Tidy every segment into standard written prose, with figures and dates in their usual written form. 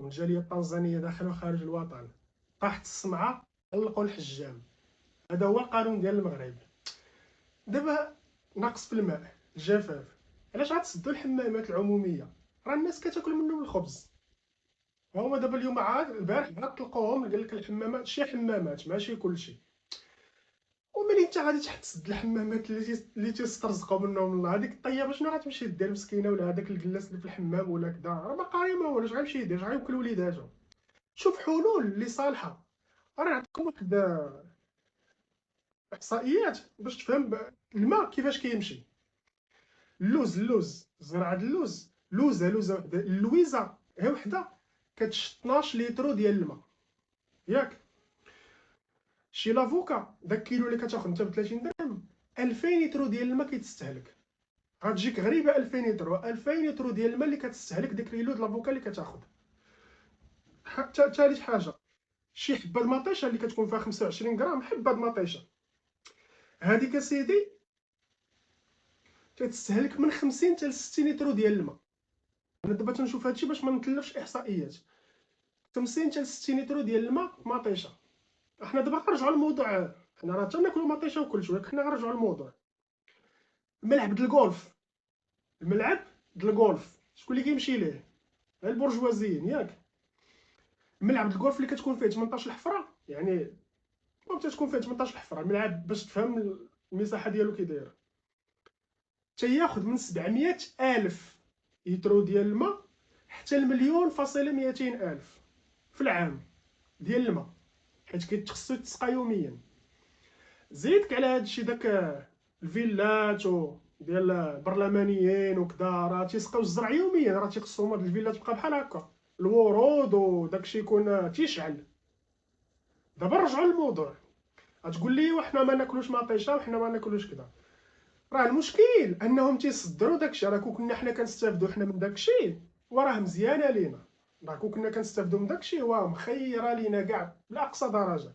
من الجاليه التنزانيه داخل وخارج الوطن طاحت السمعه طلقوا الحجام. هذا هو القانون ديال المغرب. دابا نقص في الماء، الجفاف، علاش غتسدوا الحمامات العموميه؟ راه الناس كتاكل منهم الخبز. هما دابا اليوم عاد البارح عاد طلقوهم، قال لك الحمامات شي حمامات ماشي كلشي. وملي انت غادي تسد الحمامات اللي تيسترزقوا منهم الله، هذيك الطيبه شنو غتمشي دير مسكينه؟ ولا هذاك الكلاس اللي في الحمام ولا كذا راه باقي ما والو، اش غيمشي يدير؟ اش غيوكل وليداتو؟ شوف حلول اللي صالحه. انا نعطيكم واحد احصائيات باش تفهم الماء كيفاش كيمشي. اللوز زراعه لوزه وحده اللويزه هي وحده كتشط 12 لتر ديال الماء، ياك؟ شي لافوكا داك كيلو اللي كتاخذ انت ب 30 درهم 2000 لتر ديال الماء كيتستهلك. غتجيك غريبه 2000 لتر و 2000 لتر ديال الماء اللي كتستهلك ديك كيلو د لافوكا اللي كتاخذ. ثالث حاجه، شي حبه د مطيشه اللي كتكون فيها 25 غرام، حبه د مطيشه هذيك اسيدي كتستهلك من 50 حتى ل 60 لتر ديال الماء. انا دابا تنشوف هادشي باش ما نتلفش احصائيات. 50 حتى ل 60 لتر ديال الماء مطيشه. احنا دابا غنرجعوا للموضوع، حنا راه تناكلوا مطيشه وكلشي، ولكن حنا غنرجعوا للموضوع. الملعب ديال الجولف، الملعب ديال الجولف شكون اللي كيمشي ليه؟ البرجوازيين، ياك؟ الملعب ديال الجولف اللي كتكون فيه 18 الحفره، يعني ممكن تكون فيه 18 الحفره، الملعب باش تفهم المساحه ديالو كي دايره، تياخذ من 700 الف لتر ديال الماء حتى المليون فاصله 200 الف في العام ديال الماء، حيت كيتخصو يتسقى يوميا. زيدك على هادشي داك الفيلات ديال البرلمانيين وكذا راه تيسقاو الزرع يوميا، راه تيخصهم هاد الفيلا تبقى بحال هكا، الورود وداكشي يكون تيشعل. دابا نرجعوا للموضوع. غتقول لي وحنا ما ناكلوش مطيشه وحنا ما ناكلوش كذا، راه المشكل انهم تيصدروا داكشي، راه كنا حنا كنستافدوا حنا من داكشي وراه مزيانه لينا، راه كنا كنستافدوا من داكشي مخيره لينا كاع لاقصى درجه.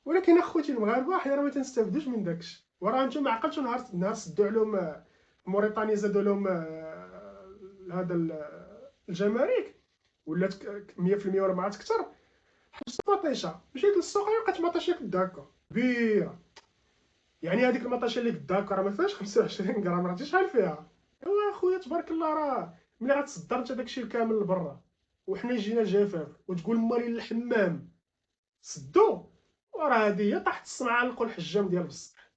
ولكن اخوتي المغاربه حنا راه ما تنستافدوش من داكشي، وراه نتوما ما عقلتوا نهار سدوا عليهم موريتانيا، زادوا لهم هذا الجمارك ولات 100% ولا ما عاد اكثر. حبست المطيشه، مشيت للسوق لقيت مطيشه كدا هكا كبيره، يعني هذيك المطيشه اللي قدا هكا راه ما فيهاش 25 غرام، عرفتي شحال فيها؟ ايوا اخويا تبارك الله، راه ملي غتصدر انت داكشي الكامل لبرا وحنا جينا جفاف وتقول مالي الحمام سدو، وراه هادي هي طاحت الصنعه علقوا الحجام ديال بصح.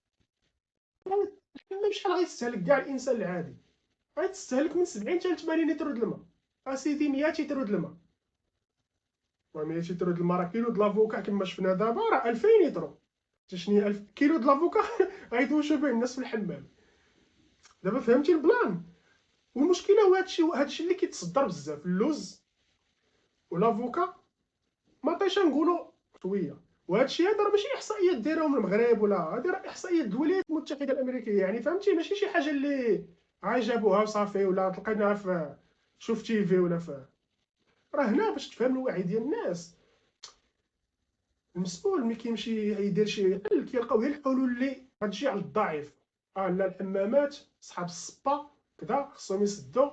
الحمام شحال غيستهلك كاع الانسان العادي؟ غيتستهلك من 70 حتى ل 80 لتر د الماء، اسيدي 100 لتر د الماء. و 100 لتر د الماء راه كيلو د لافوكا كما شفنا دابا راه 2000 لتر. شنو 1000 كيلو د لافوكا غيدوشوا به الناس في الحمام. دابا فهمتي البلان؟ والمشكله هو هادشي اللي كيتصدر بزاف، اللوز والافوكا مطيشه نقولوا شويه. وهادشي هذا راه ماشي احصائيات دايرهم المغرب، ولا هادي راه احصائيات الولايات المتحده الامريكيه، يعني فهمتي؟ ماشي شي حاجه اللي عا جابوها وصافي ولا تلقيناها في شوف تيفي ولا في. راه هنا باش تفهم الوعي ديال الناس. المسؤول ملي كيمشي يدير شي حل كيلقاو غير الحلول اللي غتجي على الضعيف. لا الحمامات صحاب الصبا كذا خصهم يسدوا،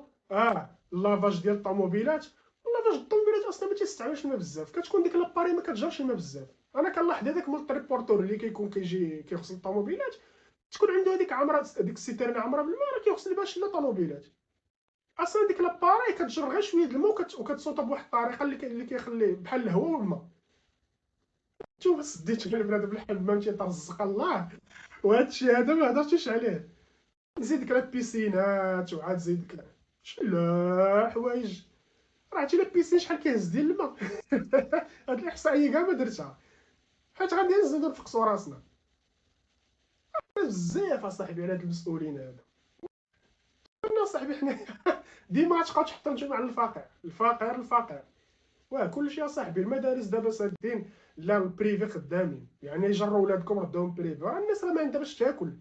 اللافاج ديال الطوموبيلات. اللافاج ديال الطوموبيلات اصلا ما تيستعملش الماء بزاف، كتكون ديك لاباري ما كتجرش الماء بزاف. انا كنلاحظ هذاك مول التريبورتور اللي كيكون كيجي كيغسل الطوموبيلات، تكون عنده هذيك عامره، ديك السيتيرنا عامره بالماء، راه كيغسل باش لا طوموبيلات. اصلا ديك لاباري كتجر غير شويه د الماء وكتصوتا بواحد الطريقه اللي كيخلي بحال الهواء والماء. نتوما سديتو على بنادم في الحمام تيترزق الله، وهادشي هذا ما هضرتيش عليه. زيدك على البيسينات وعاد زيدك لا حوايج، راه عرفتي لا بيسين شحال كيهز ديال الماء. هاد الاحصائيه كاع ما درتها، حيت غادي نزيدو نفقسو راسنا بزاف اصاحبي على هاد المسؤولين هادو. انا صاحبي حنا ديما غتبقاو تحطوا نتوما على الفقير الفقير. كلشي اصاحبي المدارس دابا سادين، لا البريفي خدامين، يعني جروا ولادكم ردوهم بريفي، راه الناس راه ما عندها باش تاكل،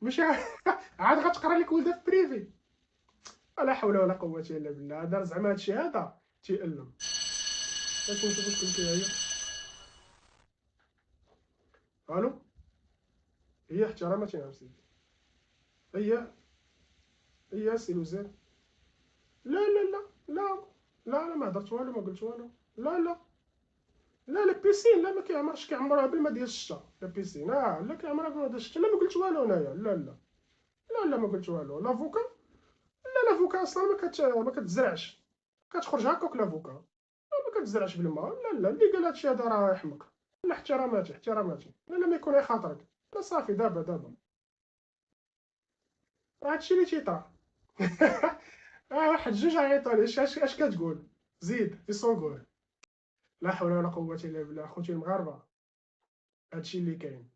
ماشي عاد غتقرا لك ولدها في بريفي. لا حول ولا قوه الا بالله. هذا زعما هادشي هذا تيألم. باش نشوفو شكون كيعيط. الو، هي احتراماتي نعم سيدي. هي سي لوزير. لا لا لا لا لا ما هضرت والو، ما قلت والو. لا لا لا لا بيسين لا، ما كيعمرش، كيعمرها بالما ديال الشتا. لا بيسين لا كيعمرها بالما ديال الشتا. لا ما قلت والو انايا. لا لا لا ما قلت والو. لافوكا لا، لافوكا اصلا ما كتزرعش، كتخرج هكاك لافوكا، ما كتزرعش بالما. لا لا اللي قال هادشي هذا راه يحمق. لا احتراماتي احتراماتي. لا ما يكون خاطرك. لا صافي دابا راه هادشي اللي تيطرا. واحد جوج عيطوا لي. اش كتقول؟ زيد في صونغول. لا حول ولا قوة الا بالله. خوتي المغاربة هادشي اللي كاين.